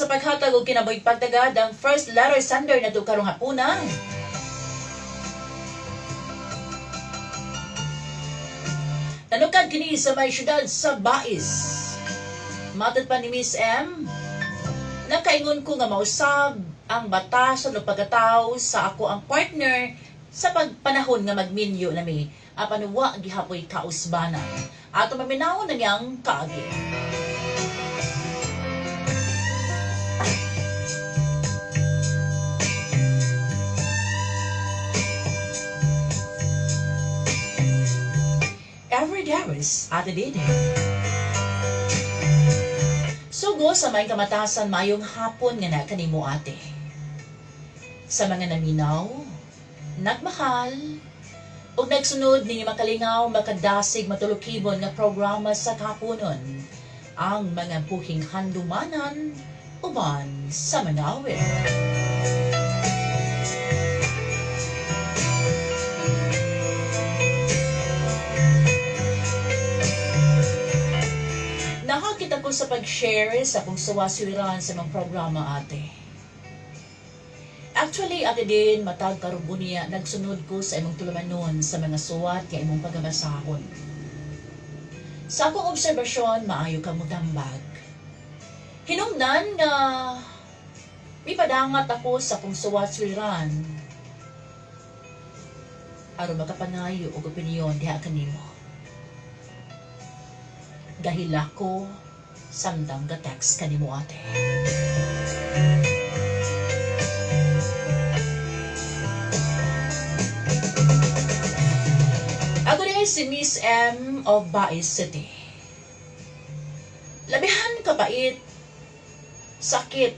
sa paghatag og kinabuhig pagtagad ang first letter sender na karong hapuna. Nanukad kini sa may syudad sa Bais. Matod pa ni Miss M, nakaingon ko nga mausab ang batas o pagkatao sa ako ang partner sa pagpanahon nga magminyo nami apan wa gihapoy kausbanan ato maminaw na niyang kaagi. Every Daris ate dede. Sugo sa may kamatasan mayong hapon nga na kanimo ate. Sa mga naminaw, nagmahal, ug nagsunod ni makalingaw makadasig matulukibon nga programa sa kapunon ang mga buhing handumanan uban sa mga awit. Nakakita ko sa pag-share sa kung suwaswiran sa mga programa ate. Actually, ate din, matag karubo niya, nagsunod ko sa imong tulumanon sa mga suwat kay imong pagabasahon. Sa akong obserbasyon, maayo kang mutambag. Hinungdan nga may padangat ako sa kung suwaswiran aron makapangayo og opinyon diha kanimo. Gahila ko samtang ka-text kanimo ate. Ako din si Miss M of Bais City. Labihan kabait, sakit,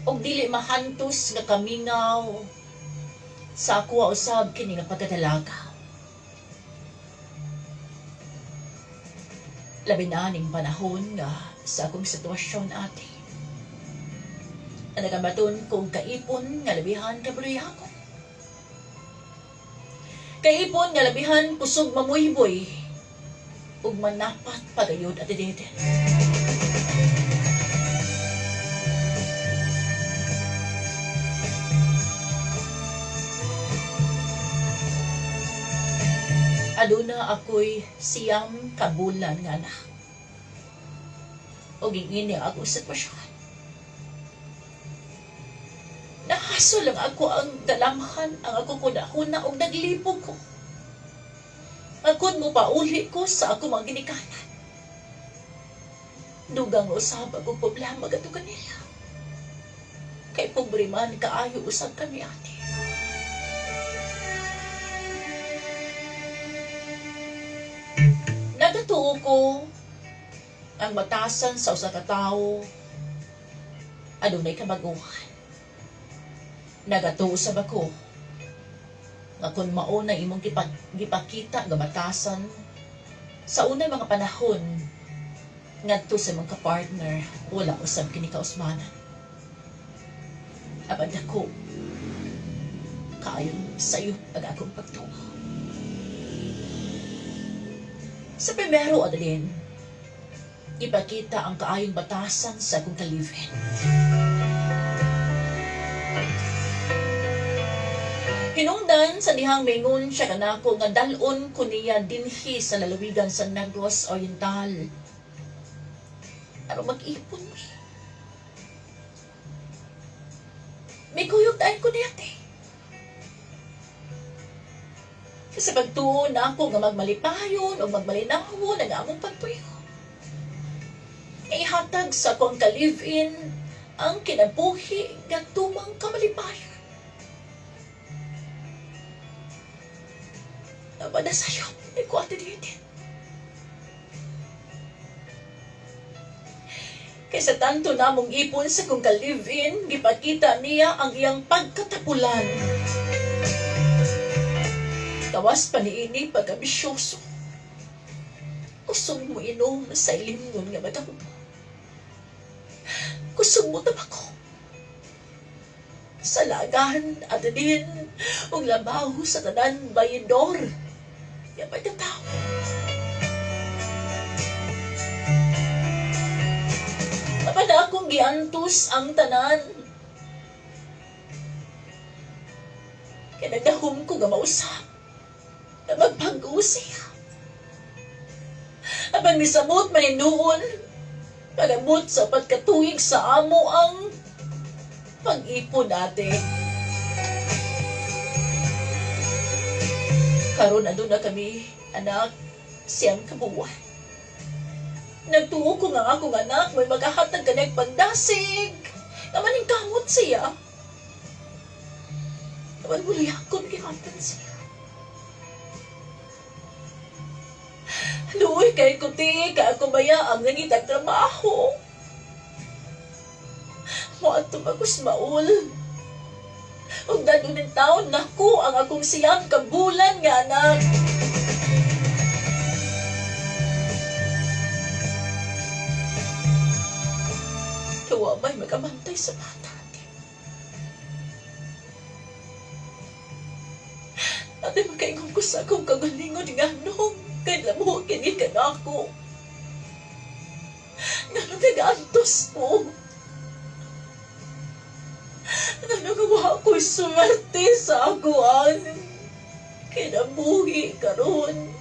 og dili mahantos nga kamingaw sa ako usab kini nga pagkadalaga. Labi na ning panahon nga sa akong sitwasyon ate. Nagabaton kong kaipon nga labihan kabuloy ako. Kaipon nga labihan kusog mamuyboy ug manapat pagayod at deden. Aduna ako'y siyam kabulan nga na. O gingini ako sa sitwasyon. Nakaso lang ako ang dalamhan, ang ako kuna-kuna o naglipog ko. Akon mo pauli ko sa ako mga ginikanan. Dugang usab ako problema gato kanila. Kay pobre man kaayo usab kami ate. Nagatuo ko ang batasan sa usa ka tawo adunay kamaguhan. Nagatuo sa bako nga kung mauna imong gipakita nga batasan sa unang mga panahon ngadto sa mga partner wala usab kini kausmanan. Abad ako kaayon sayo pag akong pagtuo. Sa primero, Adeline, ipakita ang kaayong batasan sa akong kalivin. Hinungdan sa dihang mingon siya kanako nga dalon ko niya dinhi sa lalawigan sa Negros Oriental. Ano mag-ipon mi? May kuyog dahil ko niya, te. Kasi pagtuon na ako nga magmalipayon o magmalinahon ang among pagpuyo. Ihatag sa kong ka-live-in ang kinabuhi nga tumang kamalipayon. Nabada sa'yo, may kuwate din. Kaysa tanto namong ipon sa kong ka-live-in, gipakita niya ang iyang pagkatapulan. Tawas pa niini pagkabisyoso. Kusog mo inom sa ilim nun nga mata ko. Kusog mo tabako. Sa lagan at din ug labaho sa tanan bayidor. Ya pagkatao. Kapag akong giantos ang tanan. Kaya nagdahom ko nga mausap na magpag-o siya. Apan misamot maninuon, pag-abot sa pagkatuig sa amo ang pag-ipon ate. Karon na kami, anak, siyang kabuwan. Nagtuo ko nga akong anak, may maghahatag ka ng pagdasig. Naman yung kamot siya. Naman muli akong gihatan siya. Luoy kay kuti, kaya ako baya ang nangitag trabaho. Moato bagus maul. Ug dadun ng taon nako ang akong siyang kabulan nga anak. Kawa may magabantay sa bata. Ate makaingon ko sa akong kagalingon nga nung kay lamuho kini ka na ako. Nga nung nag-antos mo. Nga nung gawa ako'y swerte sa aguan. Kinabuhi karon.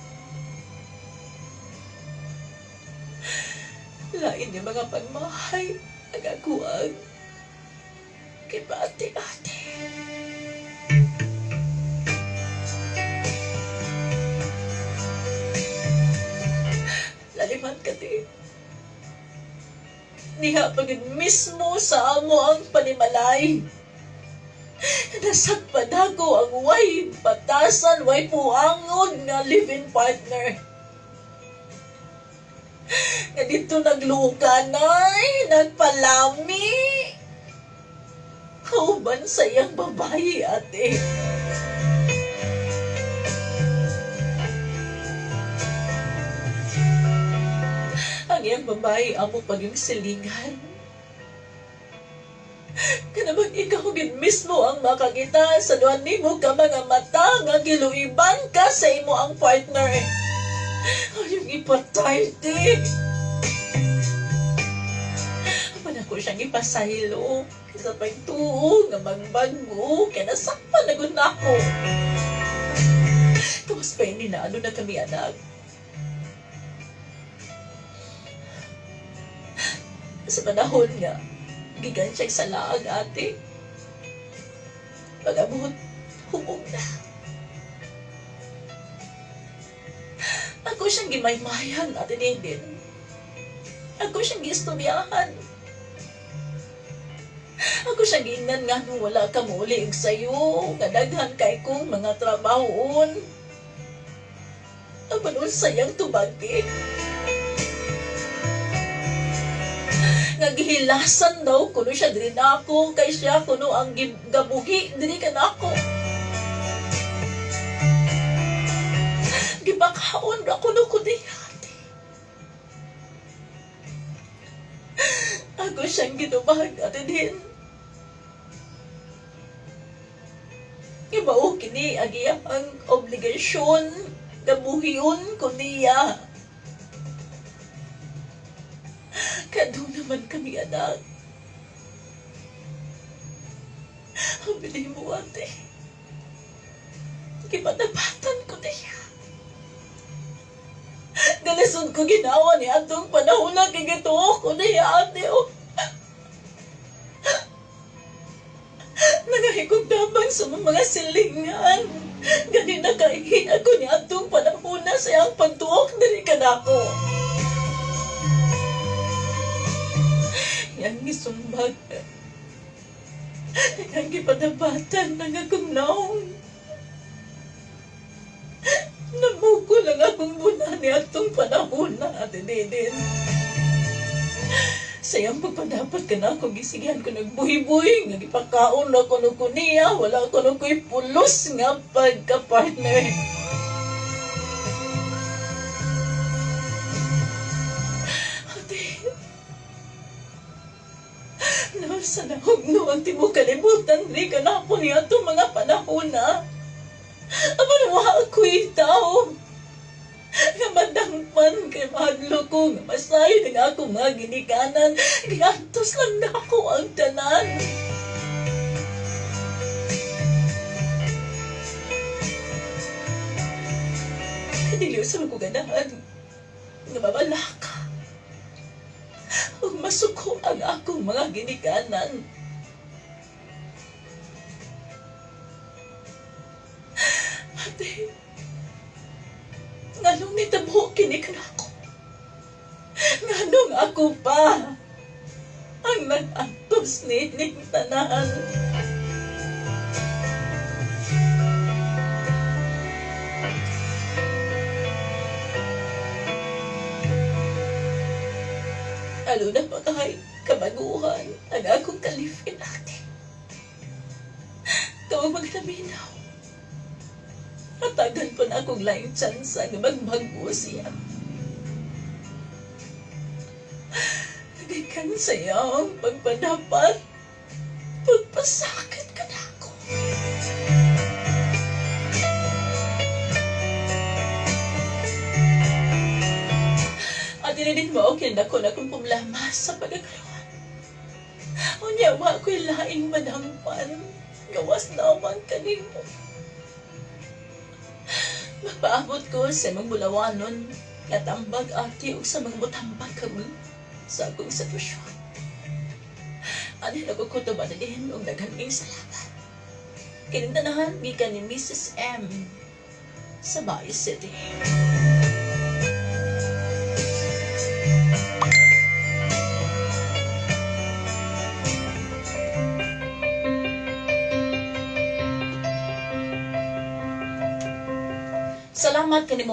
Lain yung mga pagmahay ang aguan. Kay ate-ate. Laliman ka din. Niha pagin mismo sa amo ang panimalay. Nasagpad ako ang way patasan, way puangon nga live-in partner. Nga dito naglukanay, nagpalami. Kauban sa iyang babae, ate. Ang iyang babae amo pag yung silingan. Kanaman ikaw gid mismo ang makakita sa duhan nimo ka mga mata nga giluiban ka sa imo ang partner. Ayong ipatay di. Apan ako siyang ipasahilo sa pagtuo nga magbago kaya nasakpan na gud nako. Tapos pa hindi na ano na kami anak. Sa panahon nga, gigan siya sa laag, ate. Pag-abot, humog na. Ako siyang gimaymayan, ate Nindin. Ako siyang gistoryahan. Ako siyang giingnan nga nung wala ka mulig sa'yo. Kadaghan kay kong mga trabahoon. Ang manon sayang tubagin. Naghihilasan daw kuno siya diri na ako kay siya kuno ang gabuhi diri ka na ako. Gibakaon ra kuno ko ate. Ako siyang ginubahag ate din. Ibao kini agiya ang obligasyon gabuhion ko niya. Kado naman kami anak. Ang bilay mo ate. Kipanabatan ko na yan. Galasod ko ginawa ni atong panahon na kigituo ko na yan ate. Nangahigog damang sa mga silingan. Gani na kaihin ako ni atong panahon na sa iyang pagtuok dali ka na ako. Yang gisumbag. Yang gipadabatan ng akong naong. Nabuko lang akong bunan ni atong panahon na ate Didin. Sayang pagpadapat ka na akong gisigihan ko nagbuhi-buhi. Nga gipakaon na ko ko niya. Wala ko na ko'y pulos nga pagka-partner. Sa nahugno ang tibo kalibutan, di ka na po niya itong mga panahon na. Aba naman ako'y tao. Nga madangpan kay mahadlo ko nga masayo ng ako mga ginikanan. Giantos lang na ako ang tanan. Kadiliw sa mga ganahan nga babala ka. Ug masuko ang akong mga ginikanan. Ate, nganong nitabo kini kanako? Nganong ako pa ang nag-antos nining tanan? Lalo na pa kahit kabaguhan ang akong kalifin natin. Kawag magnaminaw. Matagan pa na akong laing tsansa nga magbago siya. Nagikan saya ang pagpadapat. Pagpasakit ka na ako. At dinidin mo okay na ko na kung pumlama sa pagkakaluan. Unyawa ko'y laing madampan. Gawas naman kanimo. Mapaabot ko sa mga bulawanon nga tambag ati o sa mga mutambag kami sa akong sitwasyon. Ano nagkukuto ba na din o naghaming salamat? Kinintanahan gikan ni Mrs. M. sa Bayi City. Salamat kanimo